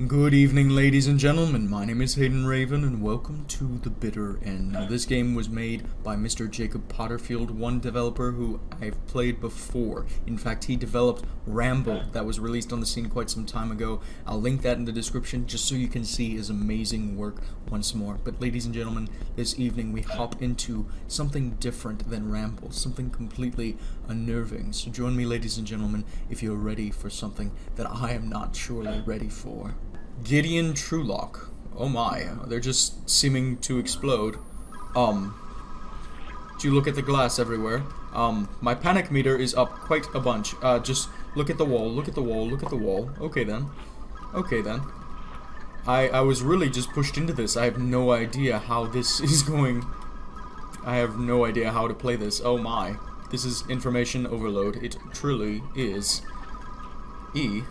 Good evening, ladies and gentlemen. My name is Hayden Raven, and welcome to The Bitter End. Now, this game was made by Mr. Jacob Potterfield, one developer who I've played before. In fact, he developed RAMBLE, that was released on the scene quite some time ago. I'll link that in the description just so you can see his amazing work once more. But ladies and gentlemen, this evening we hop into something different than RAMBLE, something completely unnerving. So join me, ladies and gentlemen, if you're ready for something that I am not surely ready for. Gideon Truelock. Oh my, they're just seeming to explode. Do you look at the glass everywhere? My panic meter is up quite a bunch. Just look at the wall, look at the wall, look at the wall. Okay then. Okay then. I was really just pushed into this. I have no idea how this is going. I have no idea how to play this. Oh my. This is information overload. It truly is. E.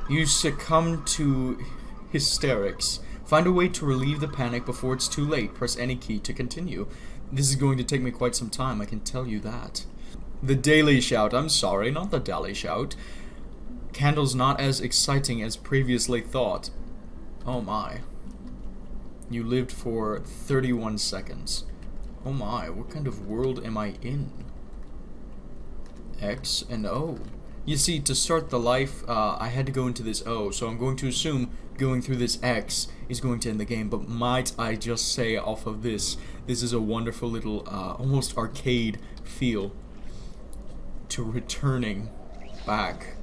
You succumb to hysterics. Find a way to relieve the panic before it's too late. Press any key to continue. This is going to take me quite some time, I can tell you that. The Daily Shout. I'm sorry, not the Daily Shout. Candle's not as exciting as previously thought. Oh my. You lived for 31 seconds. Oh my, what kind of world am I in? X and O. You see, to start the life, I had to go into this O, so I'm going to assume going through this X is going to end the game, but might I just say off of this is a wonderful little, almost arcade feel to returning back.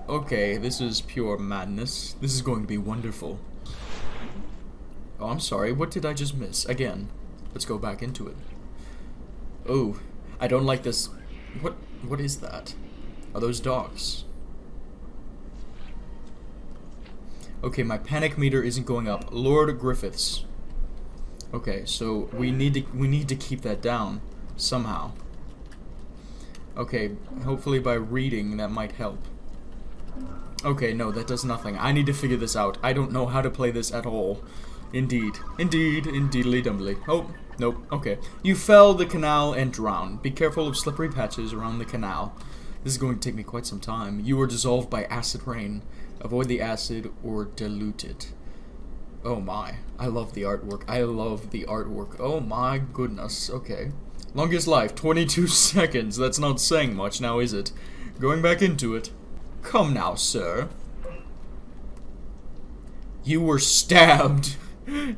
Okay, this is pure madness. This is going to be wonderful. Oh, I'm sorry, what did I just miss? Again, let's go back into it. Oh, I don't like this. What is that? Are those dogs? Okay, my panic meter isn't going up. Lord Griffiths. Okay, so we need to keep that down somehow. Okay, hopefully by reading that might help. Okay, no, that does nothing. I need to figure this out. I don't know how to play this at all. Indeedly dumbly. Oh, nope. Okay. You fell the canal and drowned. Be careful of slippery patches around the canal. This is going to take me quite some time. You were dissolved by acid rain. Avoid the acid or dilute it. Oh my. I love the artwork. I love the artwork. Oh my goodness. Okay. Longest life, 22 seconds. That's not saying much now, is it? Going back into it. Come now, sir. You were stabbed.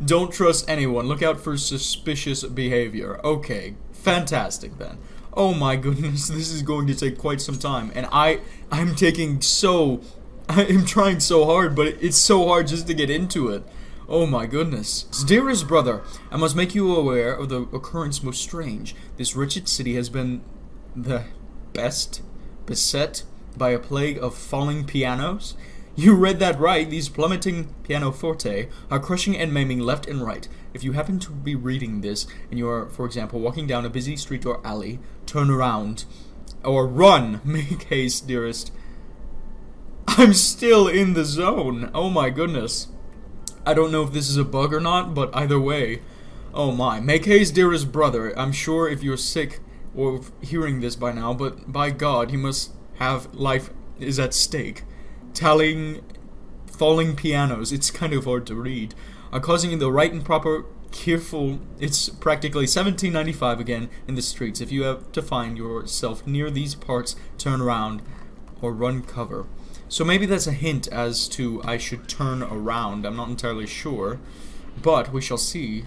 Don't trust anyone. Look out for suspicious behavior. Okay. Fantastic then. Oh my goodness, this is going to take quite some time, and I'm trying so hard, but it's so hard just to get into it. Oh my goodness. Dearest brother, I must make you aware of the occurrence most strange. This wretched city has been beset by a plague of falling pianos. You read that right. These plummeting pianoforte are crushing and maiming left and right. If you happen to be reading this and you are, for example, walking down a busy street or alley, turn around or run. Make haste, dearest. I'm still in the zone. Oh my goodness. I don't know if this is a bug or not, but either way. Oh my. Make haste, dearest brother. I'm sure if you're sick or hearing this by now, but by God, you must have life is at stake. Tallying falling pianos, it's kind of hard to read, are causing the right and proper careful. It's practically 1795 again in the streets. If you have to find yourself near these parts, turn around or run cover. So maybe that's a hint as to I should turn around. I'm not entirely sure, but we shall see.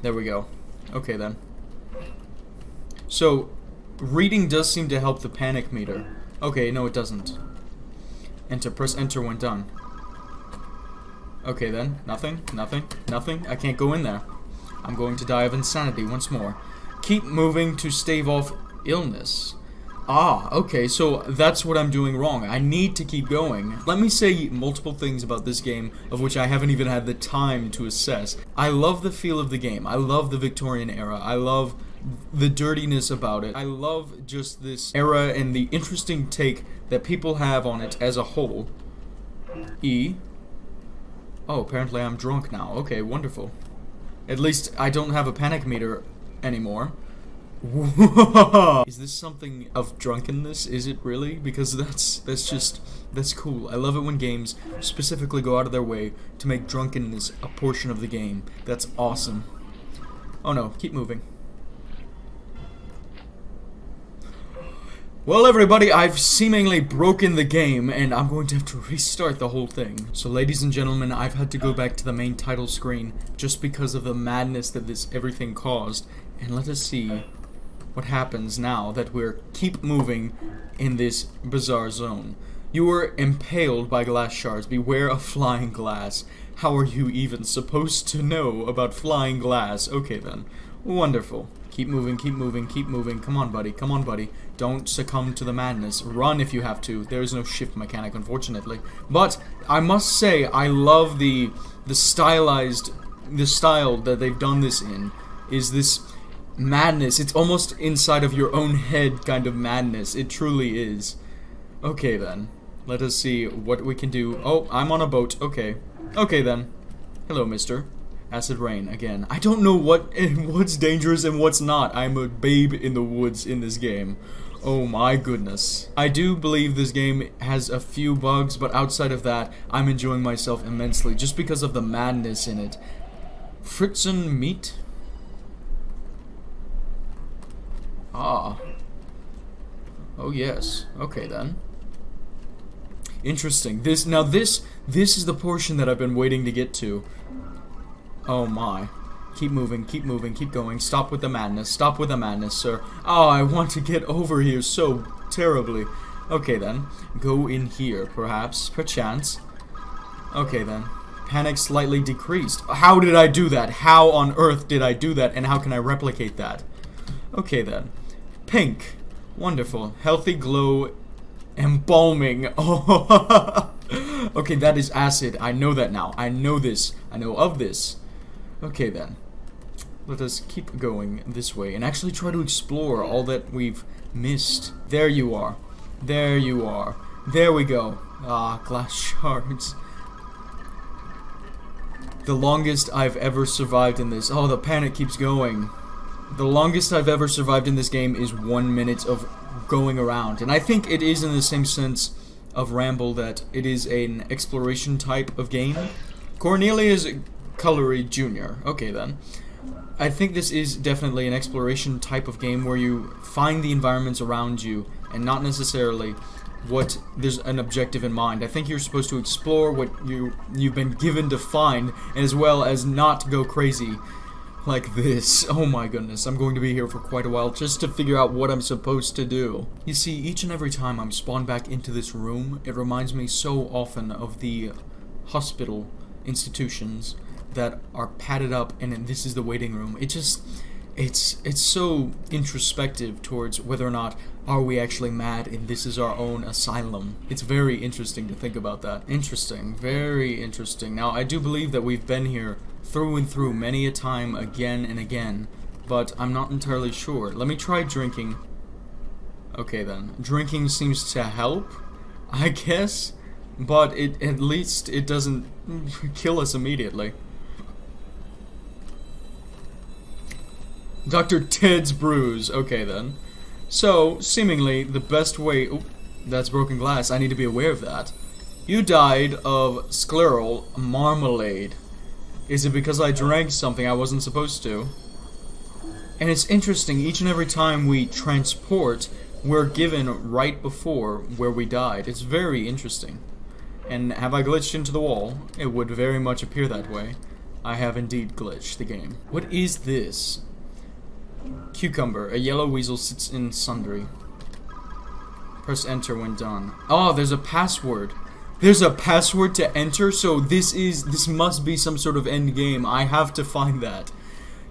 There we go. Okay then. So reading does seem to help the panic meter. Okay, no it doesn't. Enter. Press enter when done. Okay then. Nothing. I can't go in there. I'm going to die of insanity once more. Keep moving to stave off illness. Ah, okay, so that's what I'm doing wrong. I need to keep going. Let me say multiple things about this game, of which I haven't even had the time to assess. I love the feel of the game. I love the Victorian era. I love the dirtiness about it. I love just this era and the interesting take that people have on it as a whole. E. Oh, apparently I'm drunk now. Okay, wonderful. At least I don't have a panic meter anymore. Whoa. Is this something of drunkenness? Is it really? Because that's cool. I love it when games specifically go out of their way to make drunkenness a portion of the game. That's awesome. Oh no, keep moving. Well, everybody, I've seemingly broken the game, and I'm going to have to restart the whole thing. So, ladies and gentlemen, I've had to go back to the main title screen just because of the madness that this everything caused. And let us see what happens now that we're keep moving in this bizarre zone. You were impaled by glass shards. Beware of flying glass. How are you even supposed to know about flying glass? Okay, then. Wonderful. Keep moving, keep moving, keep moving. Come on, buddy. Come on, buddy. Don't succumb to the madness. Run if you have to. There is no shift mechanic, unfortunately. But I must say, I love the style that they've done this in. Is this madness? It's almost inside of your own head kind of madness. It truly is. Okay, then. Let us see what we can do. Oh, I'm on a boat. Okay. Okay, then. Hello, mister. Acid rain, again. I don't know what's dangerous and what's not. I'm a babe in the woods in this game. Oh my goodness. I do believe this game has a few bugs, but outside of that, I'm enjoying myself immensely, just because of the madness in it. Fritzen meat? Ah. Oh yes. Okay then. Interesting. This is the portion that I've been waiting to get to. Oh my. Keep moving, keep moving, keep going. Stop with the madness. Stop with the madness, sir. Oh, I want to get over here so terribly. Okay then. Go in here, perhaps. Perchance. Okay then. Panic slightly decreased. How did I do that? How on earth did I do that? And how can I replicate that? Okay then. Pink. Wonderful. Healthy glow. Embalming. Oh. Okay, that is acid. I know that now. I know this. I know of this. Okay then. Let us keep going this way and actually try to explore all that we've missed. There you are. There you are. There we go. Ah, glass shards. The longest I've ever survived in this. Oh, the panic keeps going. The longest I've ever survived in this game is 1 minute of going around. And I think it is in the same sense of Ramble that it is an exploration type of game. Cornelius Cullery Jr. Okay then. I think this is definitely an exploration type of game where you find the environments around you and not necessarily what there's an objective in mind. I think you're supposed to explore what you've been given to find, as well as not go crazy like this. Oh my goodness, I'm going to be here for quite a while just to figure out what I'm supposed to do. You see, each and every time I'm spawned back into this room, it reminds me so often of the hospital institutions that are padded up, and then this is the waiting room. It's so introspective towards whether or not are we actually mad and this is our own asylum. It's very interesting to think about that. Interesting, very interesting. Now, I do believe that we've been here through and through many a time again and again, but I'm not entirely sure. Let me try drinking. Okay then. Drinking seems to help, I guess, but at least it doesn't kill us immediately. Dr. Ted's Brews. Okay, then. So, seemingly, the best way... Oop, that's broken glass. I need to be aware of that. You died of scleral marmalade. Is it because I drank something I wasn't supposed to? And it's interesting, each and every time we transport, we're given right before where we died. It's very interesting. And have I glitched into the wall? It would very much appear that way. I have indeed glitched the game. What is this? Cucumber. A yellow weasel sits in sundry. Press enter when done. Oh, there's a password. There's a password to enter, so this must be some sort of end game. I have to find that.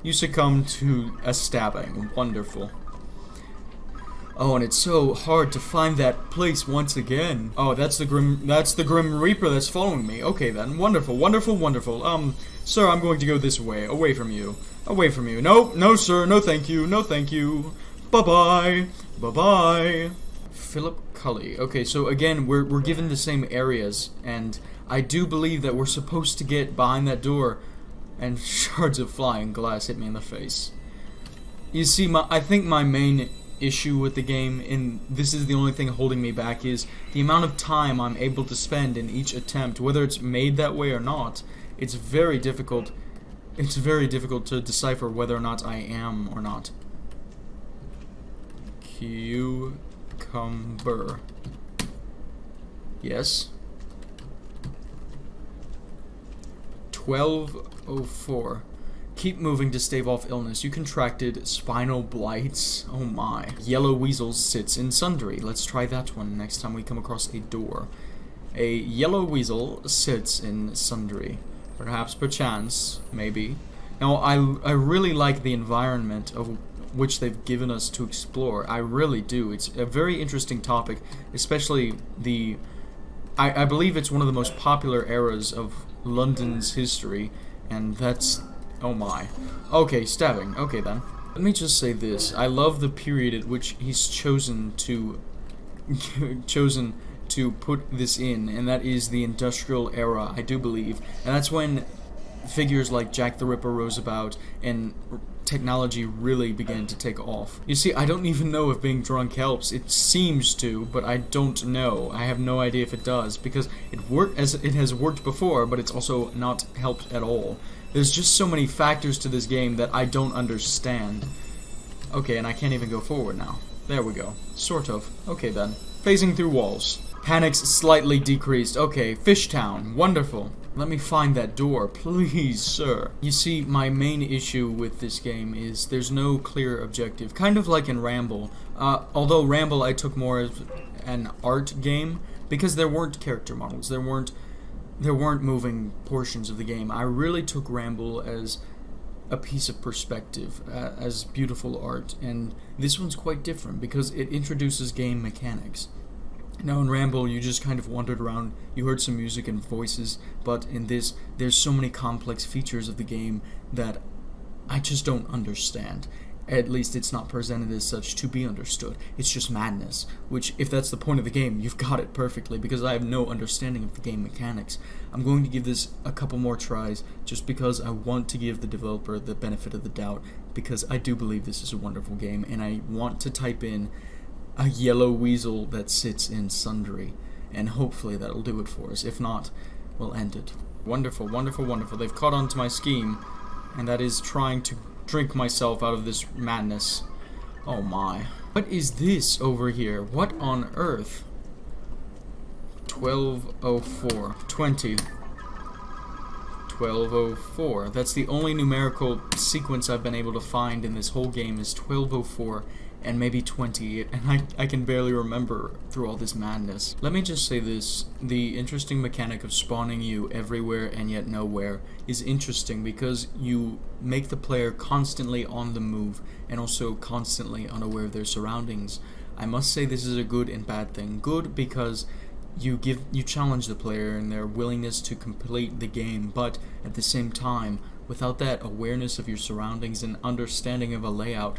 You succumb to a stabbing. Wonderful. Oh, and it's so hard to find that place once again. Oh, that's the Grim Reaper that's following me. Okay then. Wonderful, wonderful, wonderful. Sir, I'm going to go this way, away from you. Away from you. No, no, sir. No, thank you. No, thank you. Bye-bye. Bye-bye. Philip Cully. Okay, so again, we're given the same areas, and I do believe that we're supposed to get behind that door, and shards of flying glass hit me in the face. You see, I think my main issue with the game, and this is the only thing holding me back, is the amount of time I'm able to spend in each attempt, whether it's made that way or not. It's very difficult. It's very difficult to decipher whether or not I am or not. Cucumber. Yes. 1204. Keep moving to stave off illness. You contracted spinal blights. Oh my. Yellow weasel sits in sundry. Let's try that one next time we come across a door. A yellow weasel sits in sundry. Perhaps, perchance, maybe. Now, I really like the environment of which they've given us to explore. I really do. It's a very interesting topic, especially the... I believe it's one of the most popular eras of London's history, and that's... oh my. Okay, stabbing. Okay, then. Let me just say this. I love the period at which he's chosen to put this in, and that is the Industrial Era, I do believe. And that's when figures like Jack the Ripper rose about, and technology really began to take off. You see, I don't even know if being drunk helps. It seems to, but I don't know. I have no idea if it does, because it has worked before, but it's also not helped at all. There's just so many factors to this game that I don't understand. Okay, and I can't even go forward now. There we go. Sort of. Okay then. Phasing through walls. Panics slightly decreased. Okay, Fishtown. Wonderful. Let me find that door, please, sir. You see, my main issue with this game is there's no clear objective. Kind of like in Ramble. Although Ramble I took more as an art game, because there weren't character models. There weren't moving portions of the game. I really took Ramble as a piece of perspective, as beautiful art, and this one's quite different because it introduces game mechanics. Now in Ramble, you just kind of wandered around, you heard some music and voices, but in this, there's so many complex features of the game that I just don't understand. At least it's not presented as such to be understood. It's just madness, which, if that's the point of the game, you've got it perfectly, because I have no understanding of the game mechanics. I'm going to give this a couple more tries, just because I want to give the developer the benefit of the doubt, because I do believe this is a wonderful game, and I want to type in a yellow weasel that sits in sundry, and hopefully that'll do it for us. If not, we'll end it. Wonderful, wonderful, wonderful. They've caught on to my scheme, and that is trying to drink myself out of this madness. Oh my. What is this over here? What on earth? 1204. 20. 1204. That's the only numerical sequence I've been able to find in this whole game is 1204 and maybe 20, and I can barely remember through all this madness. Let me just say this, the interesting mechanic of spawning you everywhere and yet nowhere is interesting because you make the player constantly on the move and also constantly unaware of their surroundings. I must say this is a good and bad thing. Good because you challenge the player in their willingness to complete the game, but at the same time, without that awareness of your surroundings and understanding of a layout,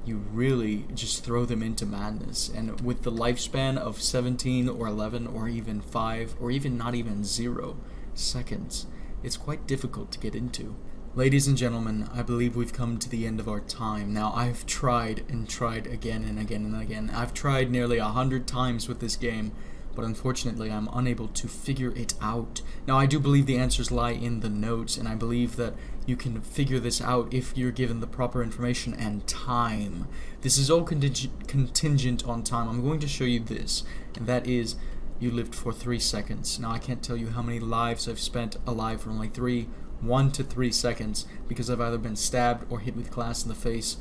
you really just throw them into madness. And with the lifespan of 17 or 11 or even 5 or even not even 0 seconds, it's quite difficult to get into. Ladies and gentlemen, I believe we've come to the end of our time. Now, I've tried and tried again and again and again. I've tried nearly 100 times with this game, but unfortunately I'm unable to figure it out. Now, I do believe the answers lie in the notes, and I believe that you can figure this out if you're given the proper information and time. This is all contingent on time. I'm going to show you this, and that is, you lived for 3 seconds. Now, I can't tell you how many lives I've spent alive for only 1 to 3 seconds, because I've either been stabbed or hit with glass in the face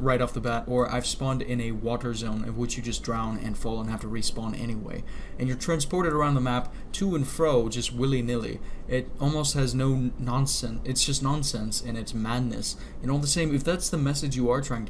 right off the bat, or I've spawned in a water zone in which you just drown and fall and have to respawn anyway. And you're transported around the map to and fro just willy-nilly. It almost has no nonsense. It's just nonsense and it's madness. And all the same, if that's the message you are trying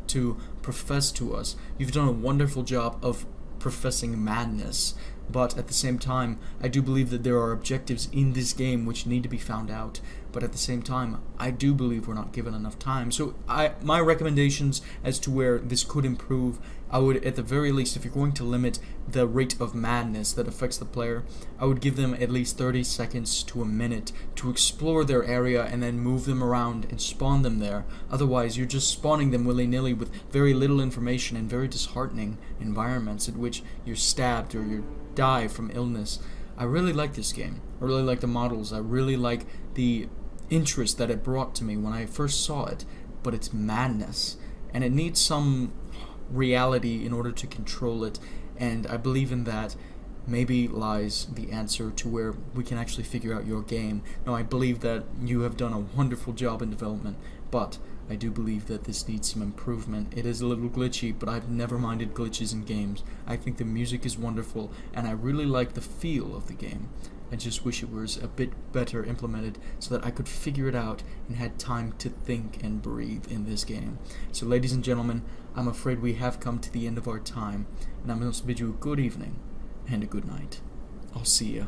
to profess to us, you've done a wonderful job of professing madness. But at the same time, I do believe that there are objectives in this game which need to be found out. But at the same time, I do believe we're not given enough time. So my recommendations as to where this could improve, I would, at the very least, if you're going to limit the rate of madness that affects the player, I would give them at least 30 seconds to a minute to explore their area and then move them around and spawn them there. Otherwise, you're just spawning them willy-nilly with very little information and very disheartening environments in which you're stabbed or you die from illness. I really like this game. I really like the models. I really like the interest that it brought to me when I first saw it, but it's madness, and it needs some reality in order to control it, and I believe in that maybe lies the answer to where we can actually figure out your game. Now, I believe that you have done a wonderful job in development, but I do believe that this needs some improvement. It is a little glitchy, but I've never minded glitches in games. I think the music is wonderful, and I really like the feel of the game. I just wish it was a bit better implemented so that I could figure it out and had time to think and breathe in this game. So, ladies and gentlemen, I'm afraid we have come to the end of our time, and I must bid you a good evening and a good night. I'll see ya.